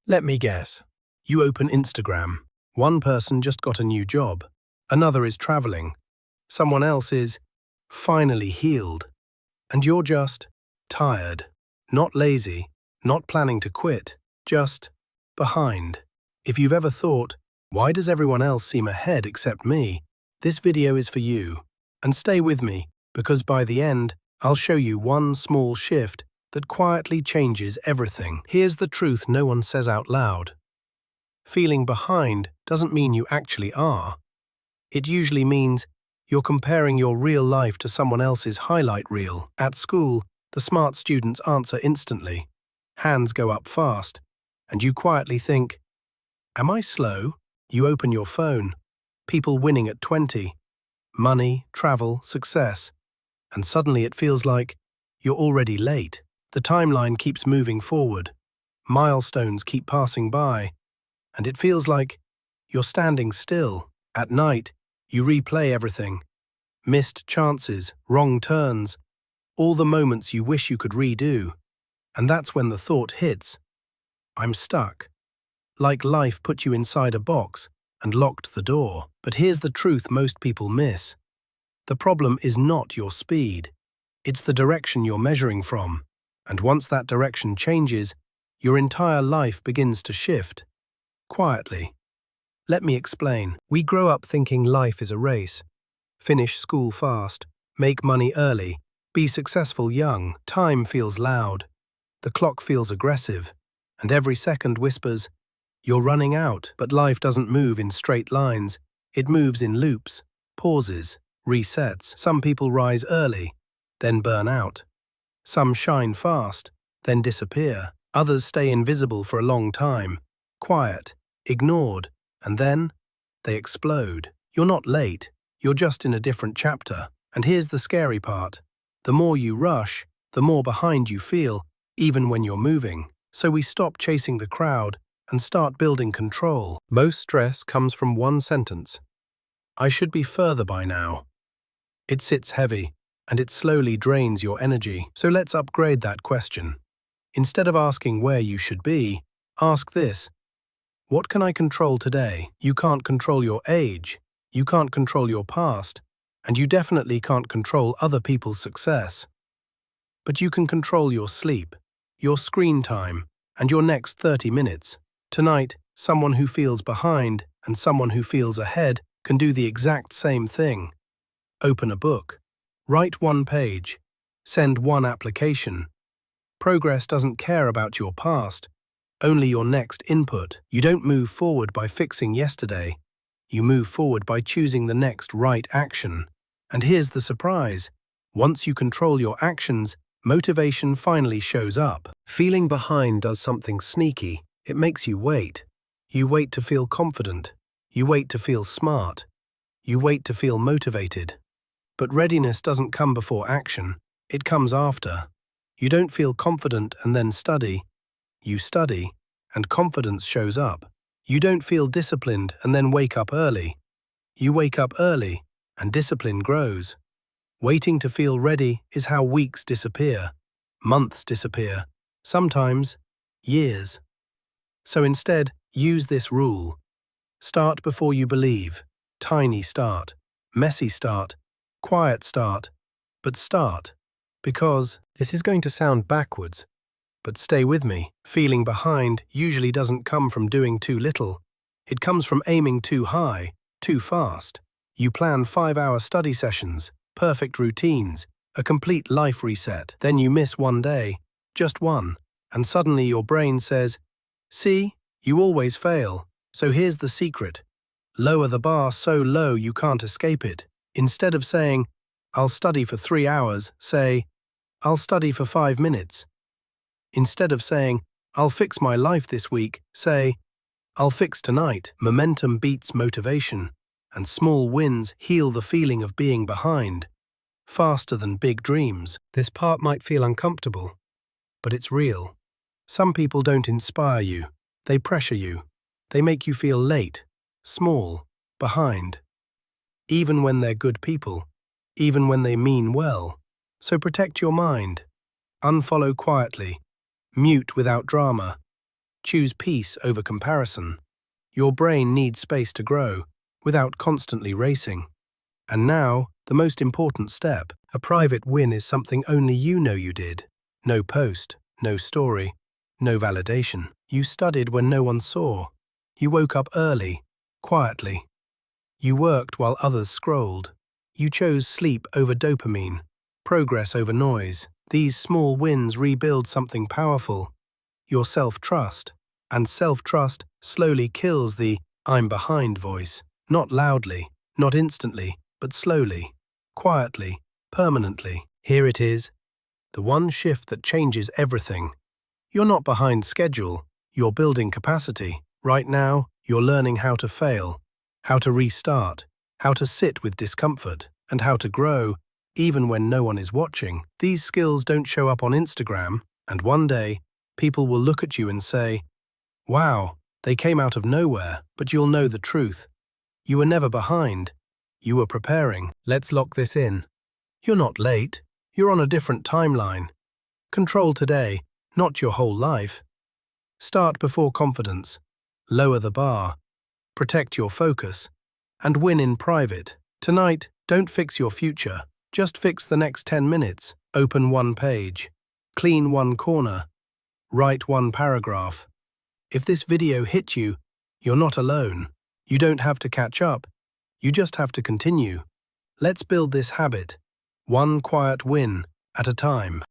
Let me guess. You open Instagram. One person just got a new job. Another is traveling. Someone else is finally healed. And you're just tired. Not lazy, not planning to quit, just behind. If you've ever thought, why does everyone else seem ahead except me? This video is for you. And stay with me, because by the end, I'll show you one small shift that quietly changes everything. Here's the truth no one says out loud. Feeling behind doesn't mean you actually are. It usually means you're comparing your real life to someone else's highlight reel. At school, the smart students answer instantly. Hands go up fast, and you quietly think, am I slow? You open your phone. People winning at 20. Money, travel, success. And suddenly it feels like you're already late. The timeline keeps moving forward. Milestones keep passing by. And it feels like you're standing still. At night, you replay everything. Missed chances, wrong turns, all the moments you wish you could redo. And that's when the thought hits. I'm stuck. Like life put you inside a box and locked the door. But here's the truth most people miss. The problem is not your speed. It's the direction you're measuring from. And once that direction changes, your entire life begins to shift. Quietly. Let me explain. We grow up thinking life is a race. Finish school fast, make money early, be successful young. Time feels loud. The clock feels aggressive. And every second whispers, you're running out. But life doesn't move in straight lines. It moves in loops, pauses, resets. Some people rise early, then burn out. Some shine fast, then disappear. Others stay invisible for a long time, quiet, ignored, and then they explode. You're not late, you're just in a different chapter. And here's the scary part. The more you rush, the more behind you feel, even when you're moving. So we stop chasing the crowd and start building control. Most stress comes from one sentence. I should be further by now. It sits heavy, and it slowly drains your energy. So let's upgrade that question. Instead of asking where you should be, ask this. What can I control today? You can't control your age, you can't control your past, and you definitely can't control other people's success. But you can control your sleep, your screen time, and your next 30 minutes. Tonight, someone who feels behind and someone who feels ahead can do the exact same thing. Open a book. Write one page. Send one application. Progress doesn't care about your past, only your next input. You don't move forward by fixing yesterday. You move forward by choosing the next right action. And here's the surprise. Once you control your actions, motivation finally shows up. Feeling behind does something sneaky. It makes you wait. You wait to feel confident. You wait to feel smart. You wait to feel motivated. But readiness doesn't come before action. It comes after. You don't feel confident and then study. You study, and confidence shows up. You don't feel disciplined and then wake up early. You wake up early, and discipline grows. Waiting to feel ready is how weeks disappear, months disappear, sometimes years. So instead, use this rule. Start before you believe. Tiny start, messy start, quiet start, but start. Because this is going to sound backwards, but stay with me. Feeling behind usually doesn't come from doing too little. It comes from aiming too high, too fast. You plan 5-hour study sessions, perfect routines, a complete life reset. Then you miss one day, just one, and suddenly your brain says, see, you always fail. So here's the secret. Lower the bar so low you can't escape it. Instead of saying, I'll study for 3 hours, say, I'll study for 5 minutes. Instead of saying, I'll fix my life this week, say, I'll fix tonight. Momentum beats motivation, and small wins heal the feeling of being behind, faster than big dreams. This part might feel uncomfortable, but it's real. Some people don't inspire you, they pressure you. They make you feel late, small, behind. Even when they're good people, even when they mean well. So protect your mind. Unfollow quietly. Mute without drama. Choose peace over comparison. Your brain needs space to grow, without constantly racing. And now, the most important step. A private win is something only you know you did. No post, no story, no validation. You studied when no one saw. You woke up early, quietly. You worked while others scrolled. You chose sleep over dopamine, progress over noise. These small wins rebuild something powerful, your self-trust. And self-trust slowly kills the "I'm behind" voice. Not loudly, not instantly, but slowly, quietly, permanently. Here it is, the one shift that changes everything. You're not behind schedule, you're building capacity. Right now, you're learning how to fail, how to restart, how to sit with discomfort, and how to grow, even when no one is watching. These skills don't show up on Instagram, and one day, people will look at you and say, "Wow, they came out of nowhere," but you'll know the truth. You were never behind. You were preparing. Let's lock this in. You're not late. You're on a different timeline. Control today, not your whole life. Start before confidence. Lower the bar. Protect your focus. And win in private. Tonight, don't fix your future. Just fix the next 10 minutes. Open one page. Clean one corner. Write one paragraph. If this video hit you, you're not alone. You don't have to catch up. You just have to continue. Let's build this habit, one quiet win at a time.